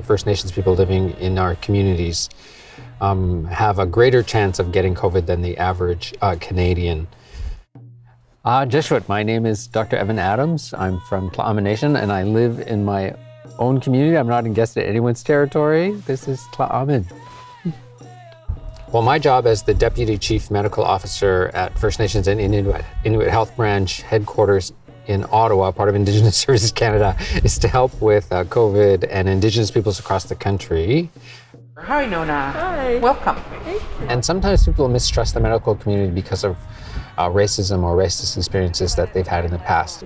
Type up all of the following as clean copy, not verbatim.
First Nations people living in our communities have a greater chance of getting COVID than the average Canadian. Jesuit, my name is Dr. Evan Adams. I'm from Tla'amin Nation and I live in my own community. I'm not in guest at anyone's territory. This is Tla'amin. Well, my job as the Deputy Chief Medical Officer at First Nations and Inuit Health Branch headquarters in Ottawa, part of Indigenous Services Canada, is to help with COVID and Indigenous peoples across the country. Hi, Nona. Hi. Welcome. And sometimes people mistrust the medical community because of racism or racist experiences that they've had in the past.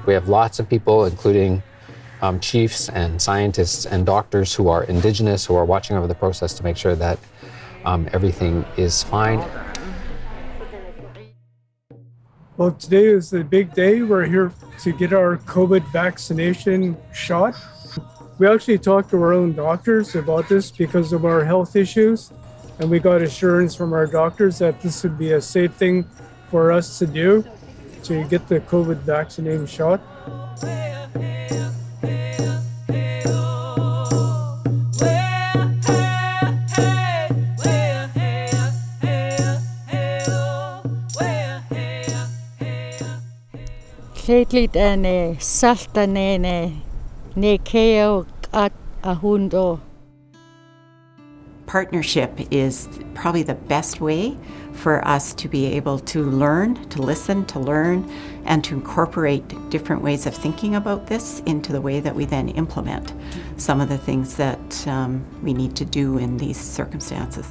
We have lots of people, including chiefs and scientists and doctors who are Indigenous, who are watching over the process to make sure that everything is fine. Well, today is a big day. We're here to get our COVID vaccination shot. We actually talked to our own doctors about this because of our health issues, and we got assurance from our doctors that this would be a safe thing for us to do, to get the COVID vaccinating shot. Lately, ne salta ne keo at ahundo. Partnership is probably the best way for us to be able to learn, to listen, to learn, and to incorporate different ways of thinking about this into the way that we then implement some of the things that we need to do in these circumstances.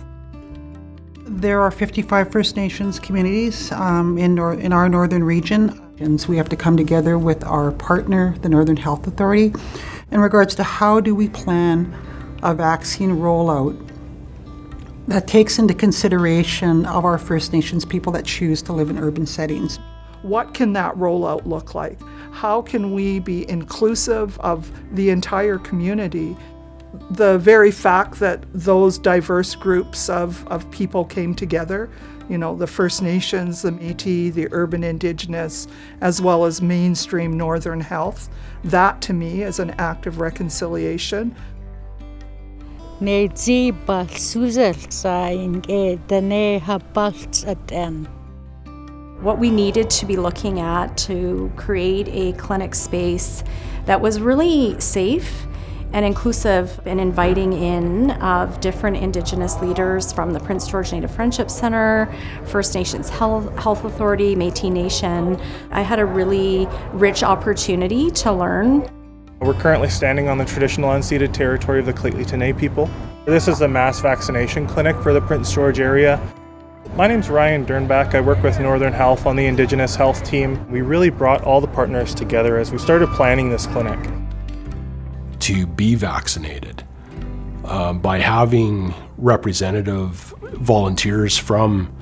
There are 55 First Nations communities in our northern region. We have to come together with our partner, the Northern Health Authority, in regards to how do we plan a vaccine rollout that takes into consideration of our First Nations people that choose to live in urban settings. What can that rollout look like? How can we be inclusive of the entire community? The very fact that those diverse groups of people came together, you know, the First Nations, the Métis, the urban Indigenous, as well as mainstream Northern Health, that to me is an act of reconciliation. What we needed to be looking at to create a clinic space that was really safe and inclusive, and inviting in of different Indigenous leaders from the Prince George Native Friendship Center, First Nations Health Authority, Métis Nation. I had a really rich opportunity to learn. We're currently standing on the traditional unceded territory of the Lheidli people. This is a mass vaccination clinic for the Prince George area. My name's Ryan Dernbach. I work with Northern Health on the Indigenous Health team. We really brought all the partners together as we started planning this clinic. To be vaccinated by having representative volunteers from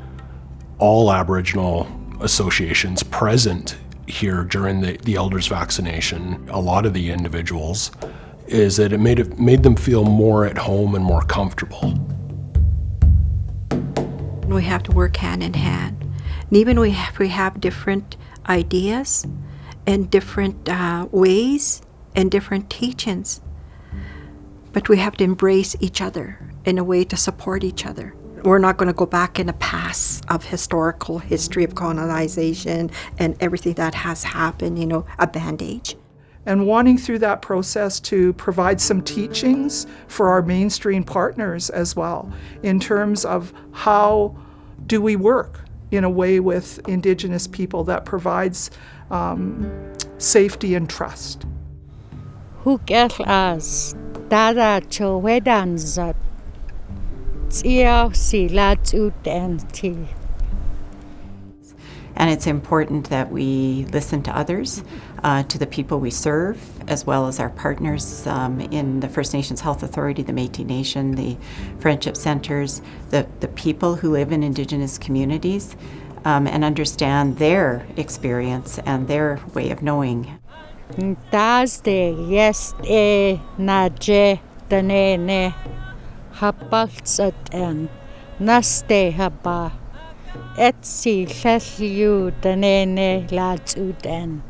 all Aboriginal associations present here during the elders vaccination, a lot of the individuals, is that it made them feel more at home and more comfortable. We have to work hand in hand. And even if we have different ideas and different ways and different teachings, but we have to embrace each other in a way to support each other. We're not going to go back in the past of historical history of colonization and everything that has happened, a bandage. And wanting through that process to provide some teachings for our mainstream partners as well, in terms of how do we work in a way with Indigenous people that provides safety and trust. Hukelas dada chowedanzat tsiao silatu denti. And it's important that we listen to others, to the people we serve, as well as our partners in the First Nations Health Authority, the Métis Nation, the Friendship Centers, the people who live in Indigenous communities, and understand their experience and their way of knowing. Thursday, yes, naje, danene, habaltsat and naste haba, etsi, lalliu, danene, latsuden.